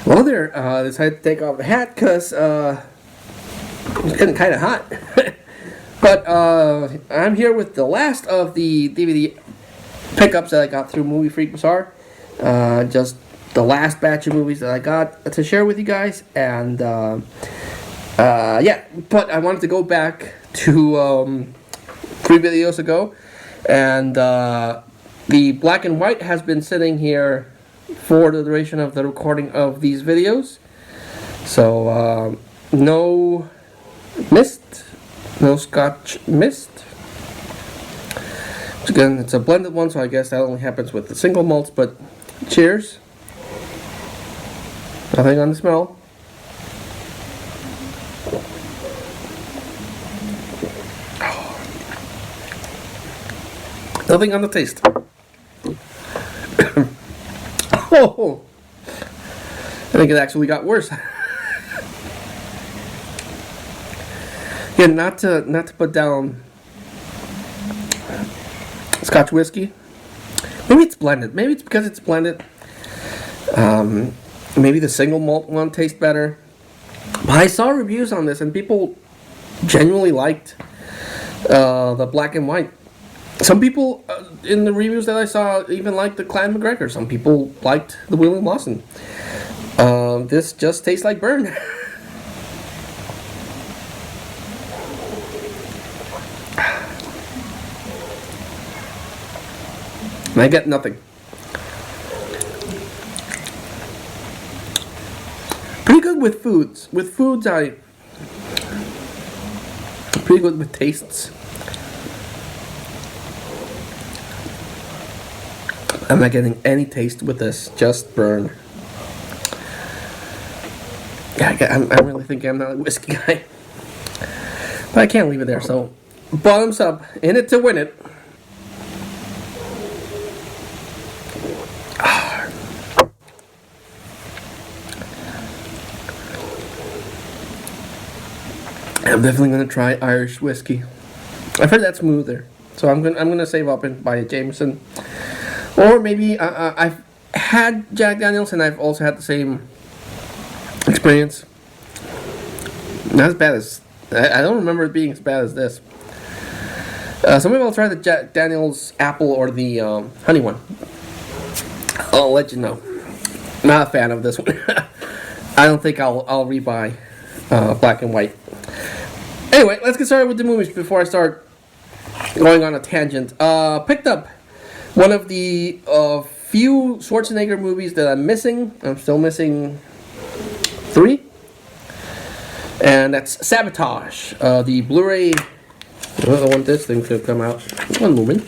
Well there, decided to take off the hat because it's getting kind of hot. But I'm here with the last of the DVD pickups that I got through Movie Freak Bazaar. Just the last batch of movies that I got to share with you guys. And yeah, but I wanted to go back to 3 videos ago. And the black and white has been sitting here for the duration of the recording of these videos. So no mist, no Scotch mist. Again, it's a blended one, so I guess that only happens with the single malts, but cheers. Nothing on the smell. Nothing on the taste. Oh, I think it actually got worse. Again, not to put down Scotch whiskey. Maybe it's blended. Maybe it's because it's blended. Maybe the single malt one tastes better. But I saw reviews on this, and people genuinely liked the black and white. Some people in the reviews that I saw even liked the Clan McGregor. Some people liked the William Lawson. This just tastes like burn. And I get nothing. Pretty good with foods. With foods, pretty good with tastes. I'm not getting any taste with this, just burn. Yeah, I really think I'm not a whiskey guy. But I can't leave it there, so bottoms up, in it to win it. I'm definitely gonna try Irish whiskey. I've heard that's smoother, so I'm gonna save up and buy a Jameson. Or maybe I've had Jack Daniels, and I've also had the same experience. Not as bad as... I don't remember it being as bad as this. So maybe I'll try the Jack Daniels apple or the honey one. I'll let you know. Not a fan of this one. I don't think I'll rebuy black and white. Anyway, let's get started with the movies before I start going on a tangent. Picked up one of the few Schwarzenegger movies that I'm missing. I'm still missing 3. And that's Sabotage. The Blu-ray... I don't want this thing to come out. One moment.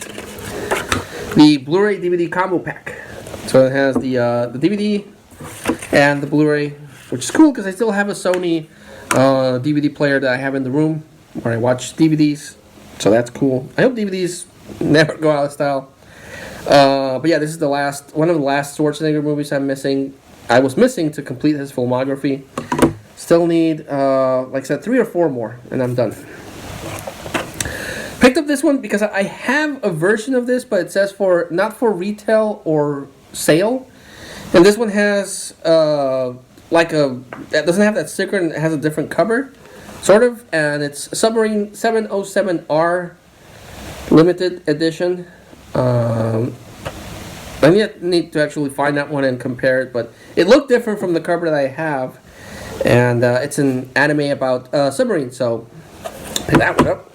The Blu-ray DVD combo pack. So it has the DVD and the Blu-ray, which is cool because I still have a Sony DVD player that I have in the room where I watch DVDs. So that's cool. I hope DVDs never go out of style. But yeah, this is one of the last Schwarzenegger movies I'm missing. I was missing to complete his filmography. Still need, like I said, 3 or 4 more, and I'm done. Picked up this one because I have a version of this, but it says not for retail or sale. And this one has that doesn't have that sticker, and it has a different cover, sort of. And it's Submarine 707R limited edition. I need to actually find that one and compare it, but it looked different from the cover that I have, and it's an anime about submarines, so pick that one up.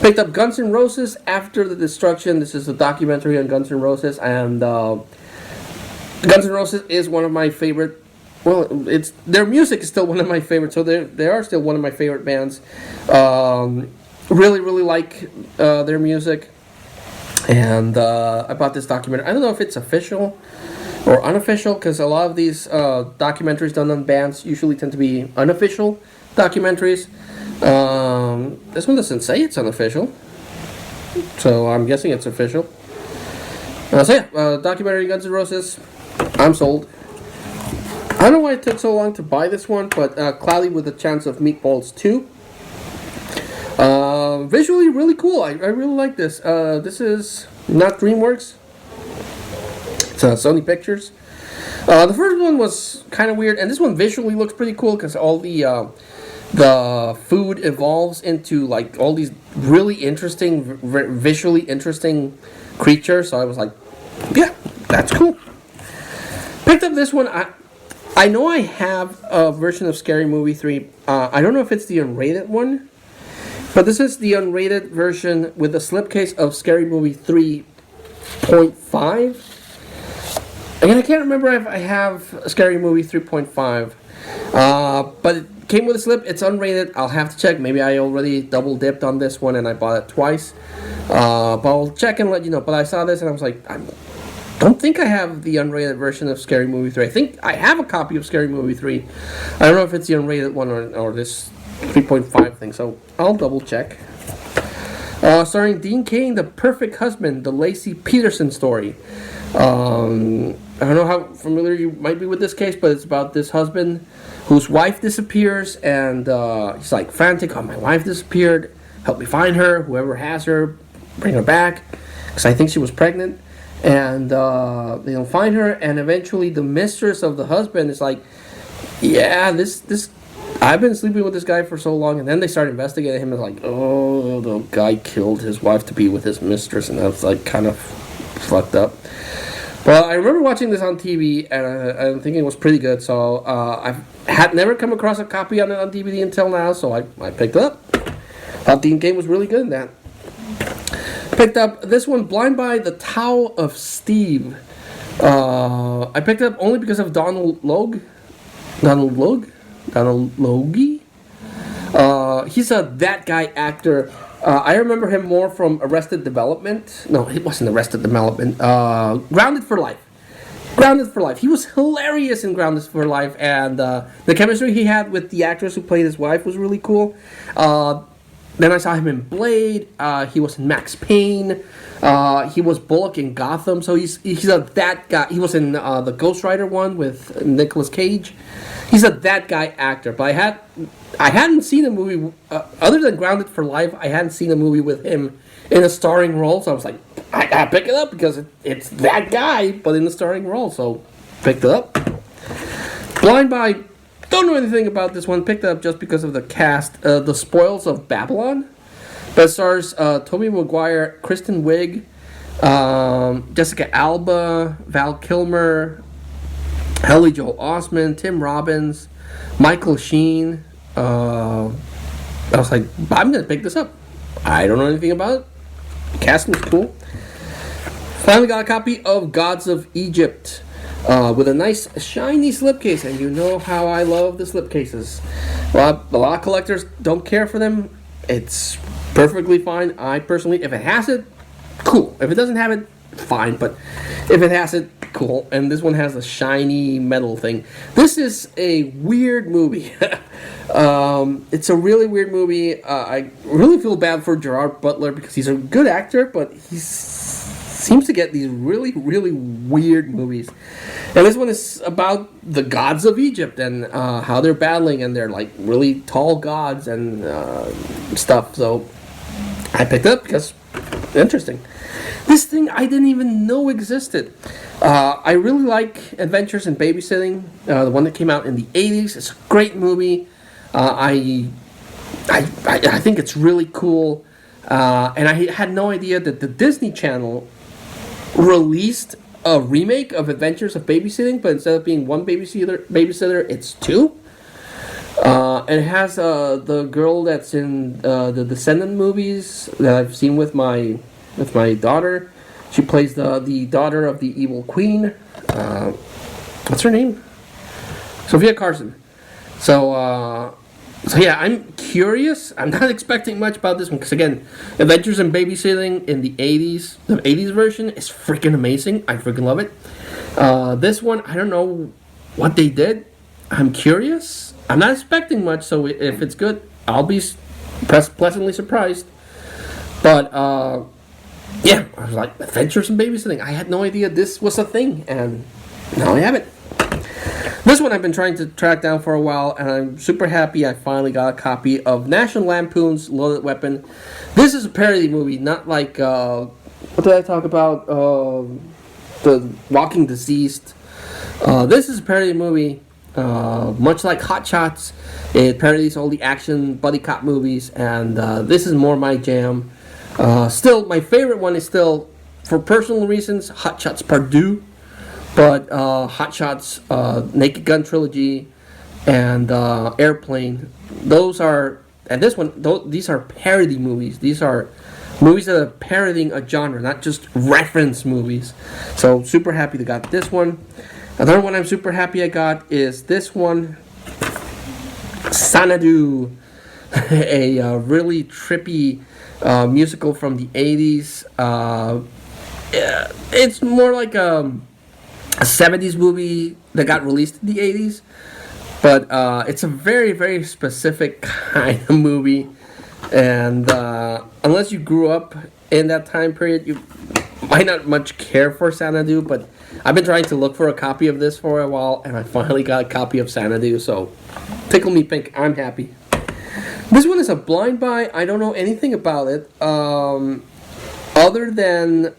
Picked up Guns N' Roses After the Destruction. This is a documentary on Guns N' Roses, and Guns N' Roses is one of my favorite. Well, their music is still one of my favorites, so they are still one of my favorite bands. Really like their music. And I bought this documentary. I don't know if it's official or unofficial, because a lot of these documentaries done on bands usually tend to be unofficial documentaries. This one doesn't say it's unofficial, so I'm guessing it's official. So yeah, documentary Guns N' Roses. I'm sold. I don't know why it took so long to buy this one, but Cloudy with a Chance of Meatballs 2. Visually really cool. I really like this. This is not DreamWorks. It's Sony Pictures. The first one was kind of weird, and this one visually looks pretty cool because all the food evolves into like all these really interesting, visually interesting creatures. So I was like, yeah, that's cool. Picked up this one. I know I have a version of Scary Movie 3. I don't know if it's the unrated one, but this is the unrated version with the slipcase of Scary Movie 3.5. Again, I can't remember if I have Scary Movie 3.5, but it came with a slip. It's unrated. I'll have to check. Maybe I already double dipped on this one and I bought it twice. But I'll check and let you know. But I saw this and I was like, I don't think I have the unrated version of Scary Movie 3. I think I have a copy of Scary Movie 3. I don't know if it's the unrated one or this 3.5 thing, so I'll double check. Starring Dean Cain, The Perfect Husband, the Lacey Peterson story. I don't know how familiar you might be with this case, but it's about this husband whose wife disappears, and he's like frantic, oh, my wife disappeared, help me find her, whoever has her, bring her back, because I think she was pregnant, and they don't find her, and eventually the mistress of the husband is like, yeah, this I've been sleeping with this guy for so long, and then they start investigating him, and like, oh, the guy killed his wife to be with his mistress, and that's like kind of fucked up. Well, I remember watching this on TV, and I'm thinking it was pretty good, so I had never come across a copy on it on DVD until now, so I picked it up. Thought Dean Cain was really good in that. Picked up this one, Blind by the Tao of Steve. I picked it up only because of Donald Logue. He's a that guy actor. I remember him more from Arrested Development. No, it wasn't Arrested Development. Grounded for Life. Grounded for Life. He was hilarious in Grounded for Life, and the chemistry he had with the actress who played his wife was really cool. Then I saw him in Blade. He was in Max Payne. He was Bullock in Gotham. So he's a that guy. He was in the Ghost Rider one with Nicolas Cage. He's a that guy actor. But I hadn't seen a movie other than Grounded for Life. I hadn't seen a movie with him in a starring role. So I was like, I gotta pick it up because it's that guy, but in a starring role. So picked it up. Blind by. Don't know anything about this one. Picked it up just because of the cast. The Spoils of Babylon. That stars Tobey Maguire, Kristen Wiig, Jessica Alba, Val Kilmer, Haley Joel Osment, Tim Robbins, Michael Sheen. I was like, I'm going to pick this up. I don't know anything about it. The casting's cool. Finally got a copy of Gods of Egypt. With a nice shiny slipcase, and you know how I love the slipcases. A lot of collectors don't care for them. It's perfectly fine. I personally, if it has it, cool. If it doesn't have it, fine. But if it has it, cool. And this one has a shiny metal thing. This is a weird movie. It's a really weird movie. I really feel bad for Gerard Butler because he's a good actor, but he seems to get these really, really weird movies. And this one is about the gods of Egypt and how they're battling, and they're like really tall gods and stuff. So I picked it up because interesting. This thing I didn't even know existed. I really like Adventures in Babysitting, the one that came out in the 80s. It's a great movie. I think it's really cool. And I had no idea that the Disney Channel released a remake of Adventures of Babysitting, but instead of being one babysitter, it's two. And it has the girl that's in the Descendant movies that I've seen with my daughter. She plays the daughter of the evil queen. What's her name? Sophia Carson. So yeah, I'm curious. I'm not expecting much about this one because, again, Adventures in Babysitting in the 80s, the 80s version is freaking amazing. I freaking love it. This one, I don't know what they did. I'm curious. I'm not expecting much, so if it's good, I'll be pleasantly surprised. But yeah, I was like, Adventures in Babysitting. I had no idea this was a thing, and now I have it. This one I've been trying to track down for a while, and I'm super happy I finally got a copy of National Lampoon's Loaded Weapon. This is a parody movie, not like, what did I talk about? The Walking Deceased. This is a parody movie, much like Hot Shots. It parodies all the action buddy cop movies, and this is more my jam. Still, my favorite one is still, for personal reasons, Hot Shots Part 2, but Hot Shots, Naked Gun Trilogy, and Airplane. Those are, and this one, these are parody movies. These are movies that are parodying a genre, not just reference movies. So super happy to got this one. Another one I'm super happy I got is this one, Xanadu, a really trippy musical from the 80s. It's more like a 70s movie that got released in the 80s, but it's a very, very specific kind of movie, and unless you grew up in that time period, you might not much care for Xanadu. But I've been trying to look for a copy of this for a while, and I finally got a copy of Xanadu, so tickle me pink, I'm happy. This one is a blind buy. I don't know anything about it, other than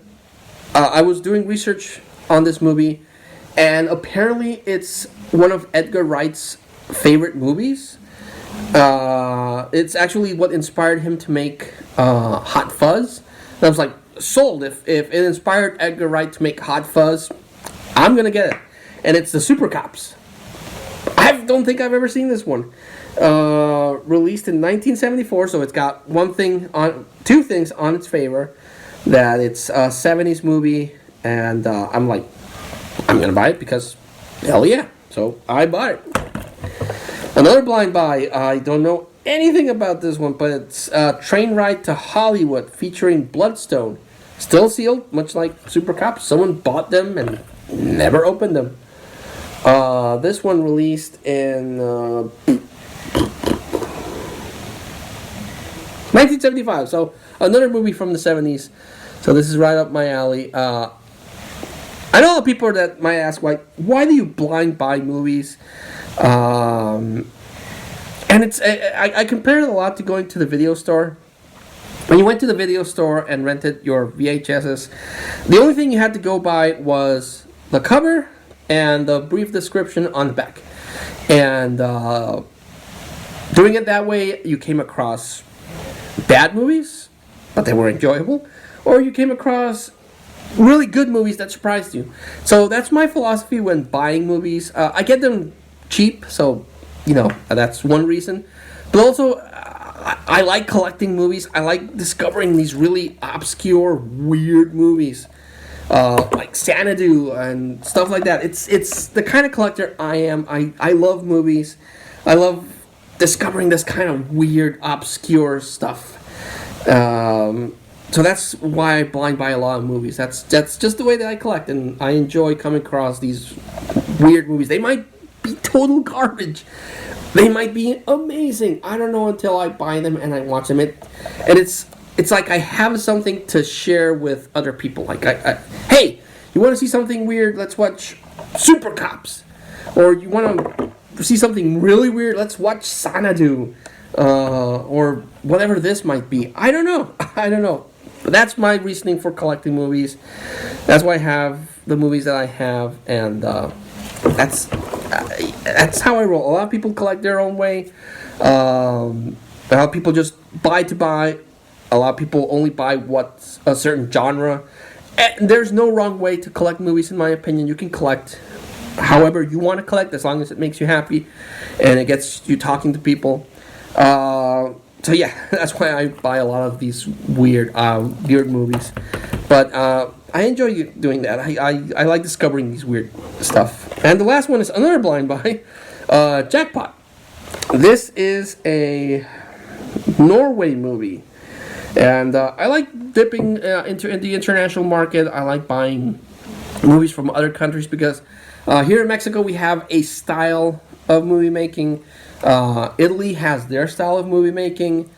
I was doing research on this movie, and apparently it's one of Edgar Wright's favorite movies. It's actually what inspired him to make Hot Fuzz. And I was like, sold. If it inspired Edgar Wright to make Hot Fuzz, I'm gonna get it. And it's the Super Cops. I don't think I've ever seen this one. Released in 1974, so it's got two things on its favor. That it's a 70s movie, and I'm like, I'm gonna buy it because hell yeah. So I bought it. Another blind buy. I don't know anything about this one, but it's Train Ride to Hollywood featuring Bloodstone. Still sealed, much like Super Cops. Someone bought them and never opened them. This one released in 1975. So another movie from the 70s. So this is right up my alley. I know a lot of people that might ask, why do you blind buy movies? And it's I compare it a lot to going to the video store. When you went to the video store and rented your VHSs, the only thing you had to go by was the cover and the brief description on the back. And doing it that way, you came across bad movies, but they were enjoyable, or you came across really good movies that surprised you. So that's my philosophy when buying movies. I get them cheap, so that's one reason. But also, I like collecting movies. I like discovering these really obscure, weird movies, like Xanadu and stuff like that. It's the kind of collector I am. I love movies. I love discovering this kind of weird, obscure stuff. So that's why I blind buy a lot of movies. That's just the way that I collect, and I enjoy coming across these weird movies. They might be total garbage. They might be amazing. I don't know until I buy them and I watch them. And it's like I have something to share with other people. Like, hey, you want to see something weird? Let's watch Super Cops. Or you want to see something really weird? Let's watch Xanadu. Or whatever this might be. I don't know. But that's my reasoning for collecting movies. That's why I have the movies that I have, and that's how I roll. A lot of people collect their own way. A lot of people just buy to buy. A lot of people only buy what's a certain genre. And there's no wrong way to collect movies, in my opinion. You can collect however you want to collect, as long as it makes you happy and it gets you talking to people. So yeah, that's why I buy a lot of these weird movies. But I enjoy doing that. I like discovering these weird stuff. And the last one is another blind buy, Jackpot. This is a Norway movie. And I like dipping into the international market. I like buying movies from other countries because here in Mexico we have a style of movie making. Italy has their style of movie making.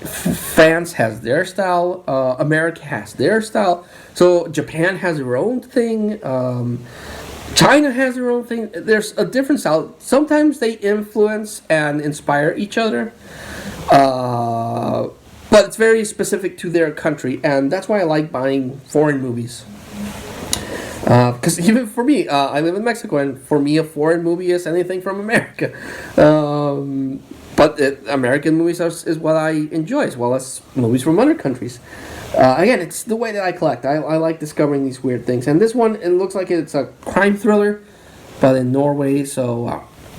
France has their style. America has their style. So Japan has their own thing. China has their own thing. There's a different style. Sometimes they influence and inspire each other. But it's very specific to their country, and that's why I like buying foreign movies. Because even for me, I live in Mexico, and for me, a foreign movie is anything from America. But American movies is what I enjoy, as well as movies from other countries. Again, it's the way that I collect. I like discovering these weird things. And this one, it looks like it's a crime thriller, but in Norway. So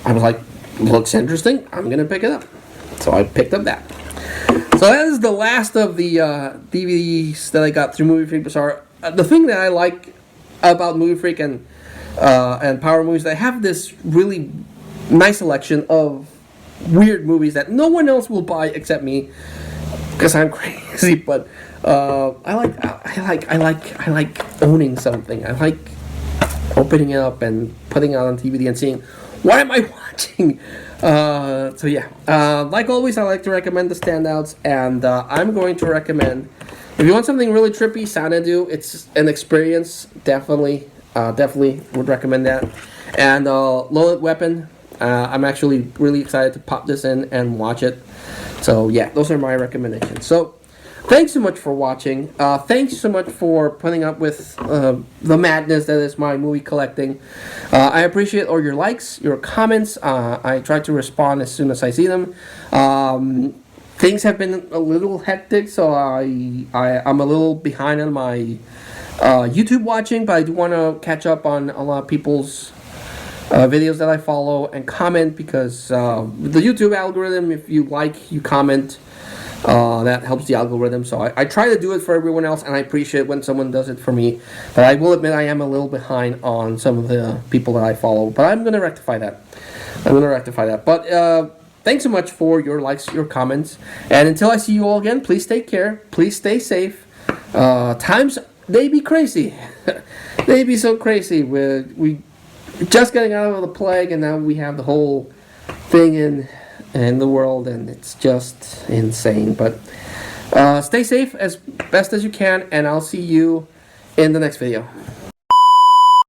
I was like, looks interesting. I'm gonna pick it up. So I picked up that. So that is the last of the DVDs that I got through Movie Freak Bazaar. The thing that I like about Movie Freak and Power Movies, they have this really nice selection of weird movies that no one else will buy except me, because I'm crazy. But I like owning something. I like opening it up and putting it on DVD and seeing, what am I watching? So yeah, like always, I like to recommend the standouts, and I'm going to recommend, if you want something really trippy, Xanadu. It's an experience. Definitely would recommend that. And Loaded Weapon. I'm actually really excited to pop this in and watch it. So yeah, those are my recommendations. So thanks so much for watching. Thanks so much for putting up with the madness that is my movie collecting. I appreciate all your likes, your comments. I try to respond as soon as I see them. Things have been a little hectic, so I'm a little behind on my YouTube watching, but I do want to catch up on a lot of people's videos that I follow and comment, because the YouTube algorithm, if you like, you comment, that helps the algorithm. So I try to do it for everyone else, and I appreciate when someone does it for me. But I will admit I am a little behind on some of the people that I follow, but I'm going to rectify that. But thanks so much for your likes, your comments, and until I see you all again, please take care, please stay safe. Times, they be crazy. They be so crazy. We just getting out of the plague, and now we have the whole thing in the world, and it's just insane. But stay safe as best as you can, and I'll see you in the next video.